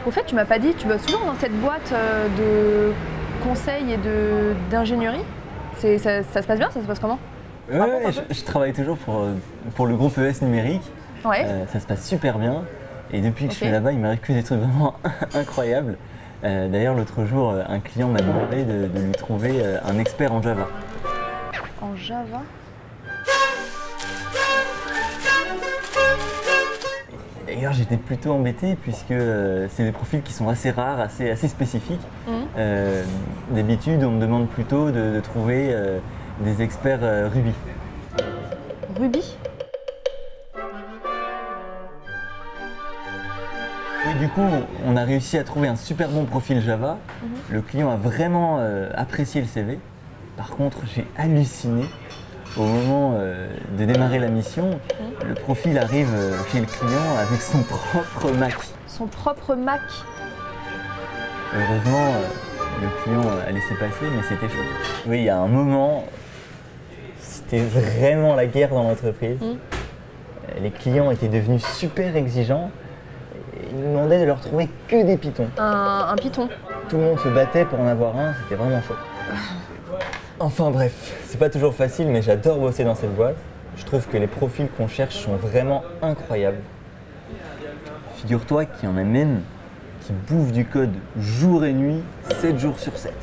Au fait, tu m'as pas dit, tu bosses toujours dans cette boîte de conseil et d'ingénierie? Ça se passe bien? Ça se passe comment? Ouais, je travaille toujours pour le groupe ES Numérique. Ouais. Ça se passe super bien. Et depuis que je suis là-bas, il m'arrive que des trucs vraiment incroyables. D'ailleurs, l'autre jour, un client m'a demandé de lui trouver un expert en Java. En Java? D'ailleurs, j'étais plutôt embêté puisque c'est des profils qui sont assez rares, assez spécifiques. D'habitude, on me demande plutôt de trouver des experts Ruby. Ruby? Oui, du coup, on a réussi à trouver un super bon profil Java. Le client a vraiment apprécié le CV. Par contre, j'ai halluciné. Au moment de démarrer la mission, le profil arrive chez le client avec son propre Mac. Son propre Mac? Heureusement, le client a laissé passer, mais c'était chaud. Oui, il y a un moment, c'était vraiment la guerre dans l'entreprise. Les clients étaient devenus super exigeants. Ils nous demandaient de leur trouver que des Pythons. Un Python? Tout le monde se battait pour en avoir un, c'était vraiment chaud. Enfin bref, c'est pas toujours facile, mais j'adore bosser dans cette boîte. Je trouve que les profils qu'on cherche sont vraiment incroyables. Figure-toi qu'il y en a même qui bouffent du code jour et nuit, 7 jours sur 7.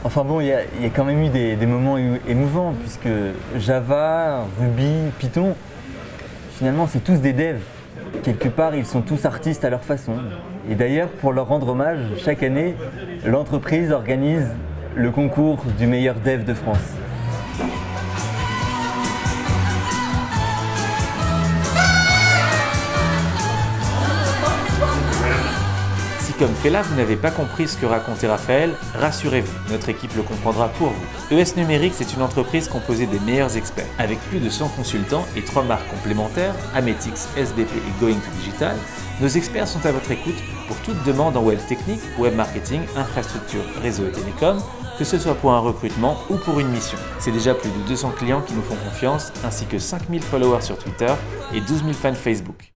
Enfin bon, il y a quand même eu des moments émouvants, puisque Java, Ruby, Python, finalement c'est tous des devs. Quelque part, ils sont tous artistes à leur façon. Et d'ailleurs, pour leur rendre hommage, chaque année, l'entreprise organise le concours du meilleur dev de France. Si comme Fela, vous n'avez pas compris ce que racontait Raphaël, rassurez-vous, notre équipe le comprendra pour vous. ES Numérique, c'est une entreprise composée des meilleurs experts. Avec plus de 100 consultants et 3 marques complémentaires, Ametix, SBP et Going to Digital, nos experts sont à votre écoute pour toute demande en web technique, web marketing, infrastructure, réseau et télécom, que ce soit pour un recrutement ou pour une mission. C'est déjà plus de 200 clients qui nous font confiance, ainsi que 5000 followers sur Twitter et 12 000 fans Facebook.